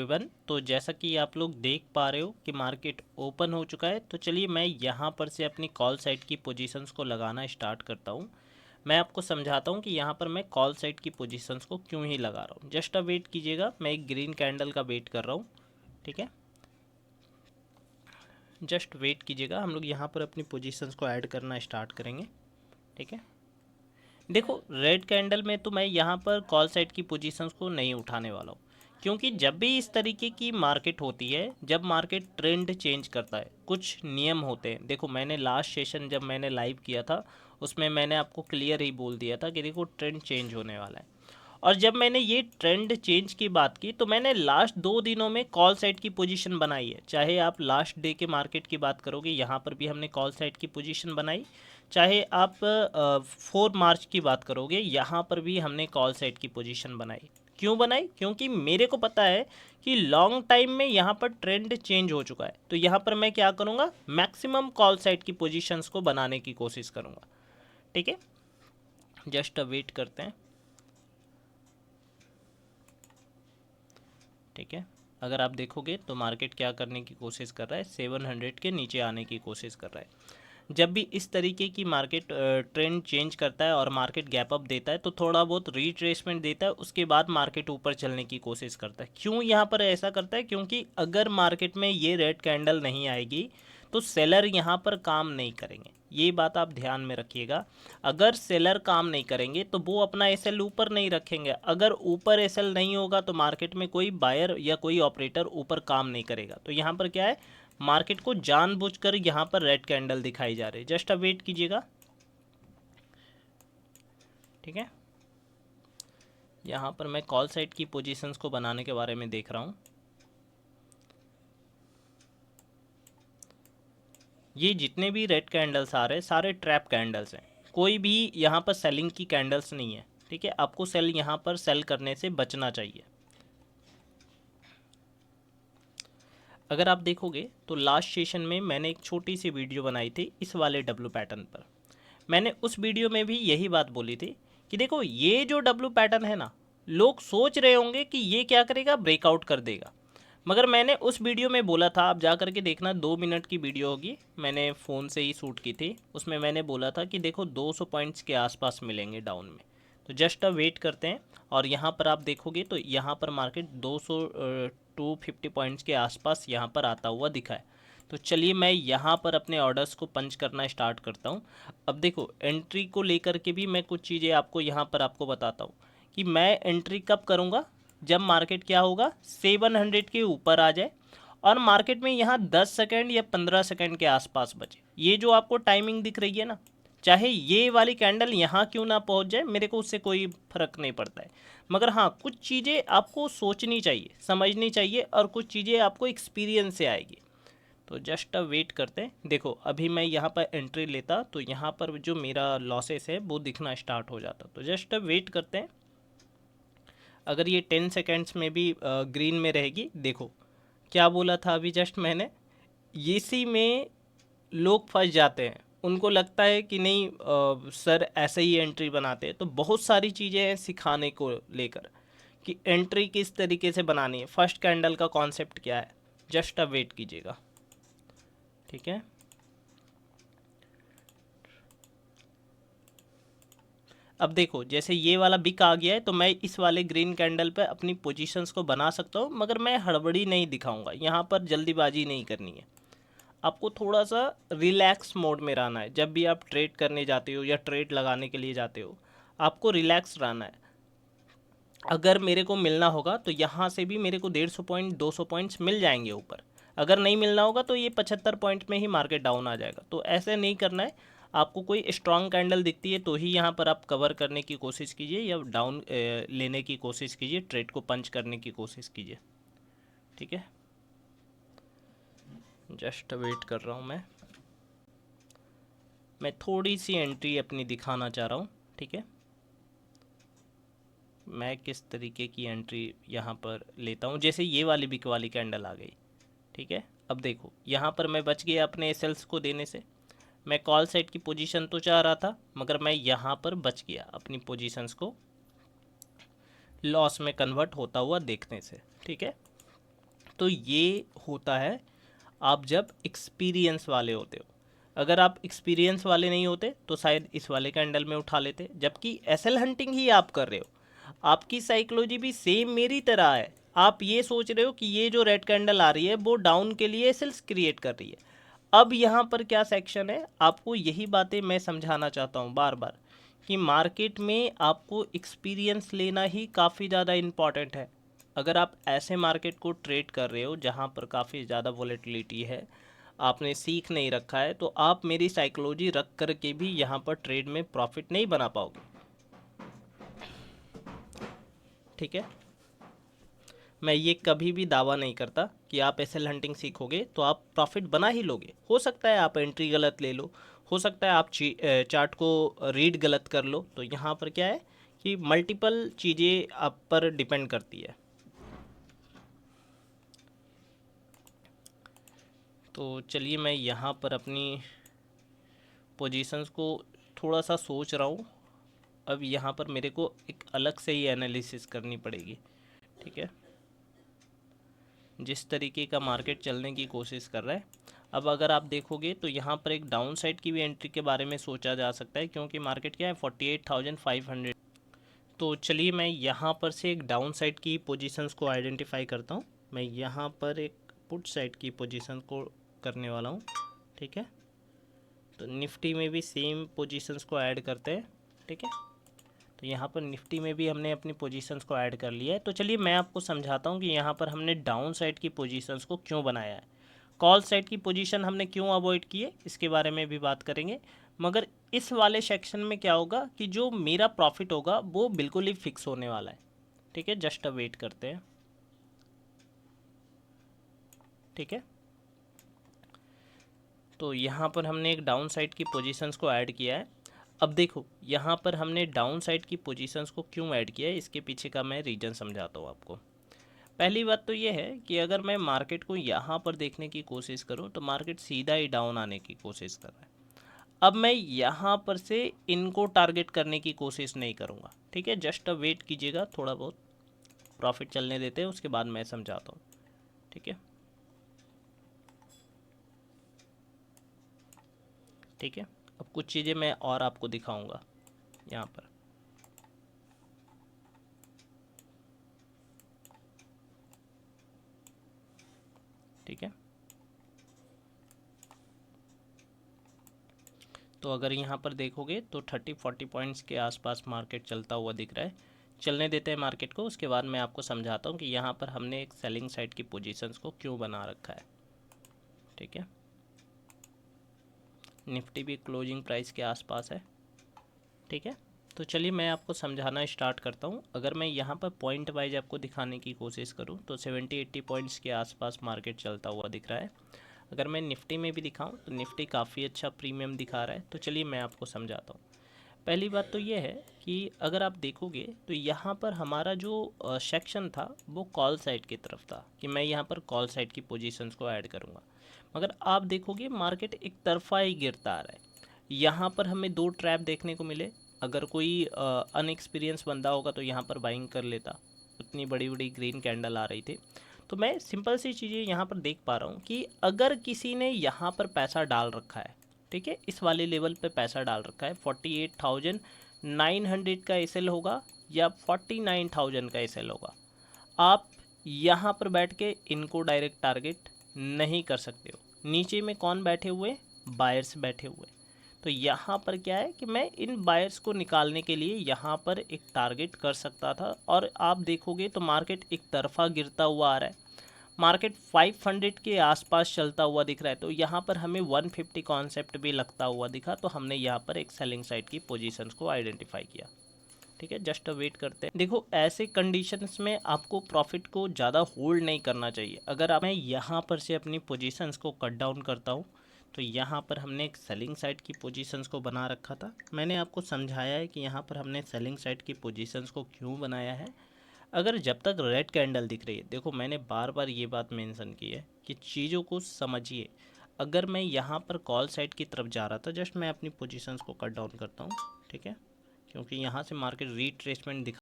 Everyone, तो जैसा कि आप लोग देख पा रहे हो कि मार्केट ओपन हो चुका है। तो चलिए मैं यहाँ पर से अपनी कॉल साइड की पोजीशंस को लगाना स्टार्ट करता हूँ। मैं आपको समझाता हूँ कि यहाँ पर मैं कॉल साइड की पोजीशंस को क्यों ही लगा रहा हूँ। जस्ट वेट कीजिएगा, मैं एक ग्रीन कैंडल का वेट कर रहा हूँ। ठीक है, जस्ट वेट कीजिएगा, हम लोग यहाँ पर अपनी पोजीशंस को ऐड करना स्टार्ट करेंगे। ठीक है, देखो रेड कैंडल में तो मैं यहाँ पर कॉल साइड की पोजीशंस को नहीं उठाने वाला हूँ, क्योंकि जब भी इस तरीके की मार्केट होती है, जब मार्केट ट्रेंड चेंज करता है, कुछ नियम होते हैं। देखो मैंने लास्ट सेशन जब मैंने लाइव किया था उसमें मैंने आपको क्लियर ही बोल दिया था कि देखो ट्रेंड चेंज होने वाला है। और जब मैंने ये ट्रेंड चेंज की बात की तो मैंने लास्ट 2 दिनों में कॉल साइड की पोजीशन बनाई है। चाहे आप लास्ट डे के मार्केट की बात करोगे, यहाँ पर भी हमने कॉल साइड की पोजीशन बनाई। चाहे आप 4 मार्च की बात करोगे, यहाँ पर भी हमने कॉल साइड की पोजीशन बनाई। क्यों बनाई? क्योंकि मेरे को पता है कि लॉन्ग टाइम में यहाँ पर ट्रेंड चेंज हो चुका है। तो यहाँ पर मैं क्या करूँगा, मैक्सिमम कॉल साइड की पोजीशंस को बनाने की कोशिश करूँगा। ठीक है, जस्ट वेट करते हैं। ठीक है, अगर आप देखोगे तो मार्केट क्या करने की कोशिश कर रहा है, 700 के नीचे आने की कोशिश कर रहा है। जब भी इस तरीके की मार्केट ट्रेंड चेंज करता है और मार्केट गैप अप देता है तो थोड़ा बहुत रिट्रेसमेंट देता है, उसके बाद मार्केट ऊपर चलने की कोशिश करता है। क्यों यहाँ पर ऐसा करता है? क्योंकि अगर मार्केट में ये रेड कैंडल नहीं आएगी तो सेलर यहाँ पर काम नहीं करेंगे। ये बात आप ध्यान में रखिएगा। अगर सेलर काम नहीं करेंगे तो वो अपना एसएल ऊपर नहीं रखेंगे। अगर ऊपर एसएल नहीं होगा तो मार्केट में कोई बायर या कोई ऑपरेटर ऊपर काम नहीं करेगा। तो यहाँ पर क्या है, मार्केट को जानबूझकर यहाँ पर रेड कैंडल दिखाई जा रही है। जस्ट अब वेट कीजिएगा। ठीक है, यहाँ पर मैं कॉल साइड की पोजीशंस को बनाने के बारे में देख रहा हूँ। ये जितने भी रेड कैंडल्स आ रहे हैं सारे ट्रैप कैंडल्स हैं, कोई भी यहाँ पर सेलिंग की कैंडल्स नहीं है। ठीक है, आपको सेल यहाँ पर सेल करने से बचना चाहिए। अगर आप देखोगे तो लास्ट सेशन में मैंने एक छोटी सी वीडियो बनाई थी इस वाले डब्लू पैटर्न पर। मैंने उस वीडियो में भी यही बात बोली थी कि देखो ये जो डब्लू पैटर्न है ना, लोग सोच रहे होंगे कि ये क्या करेगा, ब्रेकआउट कर देगा। मगर मैंने उस वीडियो में बोला था, आप जा करके देखना, 2 मिनट की वीडियो होगी, मैंने फ़ोन से ही शूट की थी। उसमें मैंने बोला था कि देखो 200 पॉइंट्स के आसपास मिलेंगे डाउन में। तो जस्ट अब वेट करते हैं। और यहाँ पर आप देखोगे तो यहाँ पर मार्केट 250 पॉइंट्स के आसपास यहाँ पर आता हुआ दिखा है। तो चलिए मैं यहाँ पर अपने ऑर्डर्स को पंच करना स्टार्ट करता हूँ। अब देखो एंट्री को लेकर के भी मैं कुछ चीज़ें आपको यहाँ पर आपको बताता हूँ कि मैं एंट्री कब करूँगा, जब मार्केट क्या होगा, 700 के ऊपर आ जाए और मार्केट में यहाँ 10 सेकंड या 15 सेकंड के आसपास बचे। ये जो आपको टाइमिंग दिख रही है ना, चाहे ये वाली कैंडल यहाँ क्यों ना पहुँच जाए, मेरे को उससे कोई फ़र्क नहीं पड़ता है। मगर हाँ, कुछ चीज़ें आपको सोचनी चाहिए, समझनी चाहिए, और कुछ चीज़ें आपको एक्सपीरियंस से आएगी। तो जस्ट अब वेट करते हैं। देखो अभी मैं यहाँ पर एंट्री लेता तो यहाँ पर जो मेरा लॉसेस है वो दिखना स्टार्ट हो जाता। तो जस्ट अब वेट करते हैं। अगर ये 10 सेकेंड्स में भी ग्रीन में रहेगी, देखो क्या बोला था अभी जस्ट मैंने, इसी में लोग फंस जाते हैं। उनको लगता है कि नहीं सर ऐसे ही एंट्री बनाते हैं। तो बहुत सारी चीज़ें हैं सिखाने को लेकर कि एंट्री किस तरीके से बनानी है, फर्स्ट कैंडल का कॉन्सेप्ट क्या है। जस्ट अब वेट कीजिएगा। ठीक है, अब देखो जैसे ये वाला बिक आ गया है तो मैं इस वाले ग्रीन कैंडल पे अपनी पोजीशंस को बना सकता हूँ, मगर मैं हड़बड़ी नहीं दिखाऊंगा। यहाँ पर जल्दीबाजी नहीं करनी है। आपको थोड़ा सा रिलैक्स मोड में रहना है। जब भी आप ट्रेड करने जाते हो या ट्रेड लगाने के लिए जाते हो, आपको रिलैक्स रहना है। अगर मेरे को मिलना होगा तो यहाँ से भी मेरे को 150 पॉइंट 200 पॉइंट्स मिल जाएंगे ऊपर। अगर नहीं मिलना होगा तो ये 75 पॉइंट में ही मार्केट डाउन आ जाएगा। तो ऐसे नहीं करना है। आपको कोई स्ट्रांग कैंडल दिखती है तो ही यहाँ पर आप कवर करने की कोशिश कीजिए या डाउन लेने की कोशिश कीजिए, ट्रेड को पंच करने की कोशिश कीजिए। ठीक है, जस्ट वेट कर रहा हूँ मैं थोड़ी सी एंट्री अपनी दिखाना चाह रहा हूँ। ठीक है, मैं किस तरीके की एंट्री यहाँ पर लेता हूँ। जैसे ये वाली बिक वाली कैंडल आ गई। ठीक है, अब देखो यहाँ पर मैं बच गया अपने सेल्स को देने से। मैं कॉल साइड की पोजीशन तो चाह रहा था, मगर मैं यहाँ पर बच गया अपनी पोजीशंस को लॉस में कन्वर्ट होता हुआ देखने से। ठीक है, तो ये होता है आप जब एक्सपीरियंस वाले होते हो। अगर आप एक्सपीरियंस वाले नहीं होते तो शायद इस वाले कैंडल में उठा लेते, जबकि एसएल हंटिंग ही आप कर रहे हो। आपकी साइकोलॉजी भी सेम मेरी तरह है। आप ये सोच रहे हो कि ये जो रेड कैंडल आ रही है वो डाउन के लिए एसएल्स क्रिएट कर रही है। अब यहाँ पर क्या सेक्शन है, आपको यही बातें मैं समझाना चाहता हूँ बार बार कि मार्केट में आपको एक्सपीरियंस लेना ही काफ़ी ज़्यादा इम्पॉर्टेंट है। अगर आप ऐसे मार्केट को ट्रेड कर रहे हो जहाँ पर काफ़ी ज़्यादा वॉलेटिलिटी है, आपने सीख नहीं रखा है, तो आप मेरी साइकोलॉजी रख कर के भी यहाँ पर ट्रेड में प्रॉफिट नहीं बना पाओगे। ठीक है, मैं ये कभी भी दावा नहीं करता कि आप एसएल हंटिंग सीखोगे तो आप प्रॉफिट बना ही लोगे। हो सकता है आप एंट्री गलत ले लो, हो सकता है आप चार्ट को रीड गलत कर लो। तो यहाँ पर क्या है कि मल्टीपल चीज़ें आप पर डिपेंड करती है। तो चलिए मैं यहाँ पर अपनी पोजीशंस को थोड़ा सा सोच रहा हूँ। अब यहाँ पर मेरे को एक अलग से ही एनालिसिस करनी पड़ेगी। ठीक है, जिस तरीके का मार्केट चलने की कोशिश कर रहा है। अब अगर आप देखोगे तो यहाँ पर एक डाउन साइड की भी एंट्री के बारे में सोचा जा सकता है, क्योंकि मार्केट क्या है 48,500। तो चलिए मैं यहाँ पर से एक डाउन साइड की पोजीशंस को आइडेंटिफाई करता हूँ। मैं यहाँ पर एक पुट साइड की पोजीशन को करने वाला हूँ। ठीक है, तो निफ्टी में भी सेम पोजीशंस को ऐड करते हैं। ठीक है, तो यहाँ पर निफ्टी में भी हमने अपनी पोजीशंस को ऐड कर लिया है। तो चलिए मैं आपको समझाता हूँ कि यहाँ पर हमने डाउन साइड की पोजीशंस को क्यों बनाया है, कॉल साइड की पोजीशन हमने क्यों अवॉइड की है, इसके बारे में भी बात करेंगे। मगर इस वाले सेक्शन में क्या होगा कि जो मेरा प्रॉफिट होगा वो बिल्कुल ही फिक्स होने वाला है। ठीक है, जस्ट वेट करते हैं। ठीक है, तो यहाँ पर हमने एक डाउन साइड की पोजीशंस को ऐड किया है। अब देखो यहाँ पर हमने डाउन साइड की पोजीशंस को क्यों ऐड किया है, इसके पीछे का मैं रीज़न समझाता हूँ आपको। पहली बात तो ये है कि अगर मैं मार्केट को यहाँ पर देखने की कोशिश करूँ तो मार्केट सीधा ही डाउन आने की कोशिश कर रहा है। अब मैं यहाँ पर से इनको टारगेट करने की कोशिश नहीं करूँगा। ठीक है, जस्ट वेट कीजिएगा, थोड़ा बहुत प्रॉफिट चलने देते हैं, उसके बाद मैं समझाता हूँ। ठीक है, ठीक है, अब कुछ चीज़ें मैं और आपको दिखाऊंगा यहाँ पर। ठीक है, तो अगर यहाँ पर देखोगे तो 30-40 पॉइंट्स के आसपास मार्केट चलता हुआ दिख रहा है। चलने देते हैं मार्केट को, उसके बाद मैं आपको समझाता हूँ कि यहाँ पर हमने एक सेलिंग साइड की पोजीशंस को क्यों बना रखा है। ठीक है, निफ्टी भी क्लोजिंग प्राइस के आसपास है। ठीक है, तो चलिए मैं आपको समझाना स्टार्ट करता हूँ। अगर मैं यहाँ पर पॉइंट वाइज आपको दिखाने की कोशिश करूँ तो 70-80 पॉइंट्स के आसपास मार्केट चलता हुआ दिख रहा है। अगर मैं निफ्टी में भी दिखाऊँ तो निफ्टी काफ़ी अच्छा प्रीमियम दिखा रहा है। तो चलिए मैं आपको समझाता हूँ। पहली बात तो ये है कि अगर आप देखोगे तो यहाँ पर हमारा जो सेक्शन था वो कॉल साइड की तरफ था कि मैं यहाँ पर कॉल साइड की पोजीशंस को ऐड करूँगा। मगर आप देखोगे मार्केट एक तरफा ही गिरता आ रहा है। यहाँ पर हमें दो ट्रैप देखने को मिले। अगर कोई अनएक्सपीरियंस बंदा होगा तो यहाँ पर बाइंग कर लेता, उतनी बड़ी बड़ी ग्रीन कैंडल आ रही थी। तो मैं सिंपल सी चीज़ें यहाँ पर देख पा रहा हूँ कि अगर किसी ने यहाँ पर पैसा डाल रखा है, ठीक है, इस वाले लेवल पे पैसा डाल रखा है, 48,900 का एसएल होगा या 49,000 का एसएल होगा, आप यहाँ पर बैठ के इनको डायरेक्ट टारगेट नहीं कर सकते हो। नीचे में कौन बैठे हुए, बायर्स बैठे हुए। तो यहाँ पर क्या है कि मैं इन बायर्स को निकालने के लिए यहाँ पर एक टारगेट कर सकता था। और आप देखोगे तो मार्केट एक तरफा गिरता हुआ आ रहा है, मार्केट 500 के आसपास चलता हुआ दिख रहा है। तो यहाँ पर हमें 150 कॉन्सेप्ट भी लगता हुआ दिखा, तो हमने यहाँ पर एक सेलिंग साइड की पोजीशंस को आइडेंटिफाई किया। ठीक है, जस्ट वेट करते हैं। देखो ऐसे कंडीशंस में आपको प्रॉफिट को ज़्यादा होल्ड नहीं करना चाहिए। अगर मैं यहाँ पर से अपनी पोजीशंस को कट डाउन करता हूँ तो यहाँ पर हमने एक सेलिंग साइड की पोजीशंस को बना रखा था। मैंने आपको समझाया है कि यहाँ पर हमने सेलिंग साइड की पोजीशंस को क्यों बनाया है। अगर जब तक रेड कैंडल दिख रही है, देखो मैंने बार बार ये बात मेंशन की है कि चीज़ों को समझिए। अगर मैं यहाँ पर कॉल साइड की तरफ जा रहा था, जस्ट मैं अपनी पोजीशंस को कट डाउन करता हूँ। ठीक है, क्योंकि यहाँ से मार्केट रीट्रेसमेंट दिखा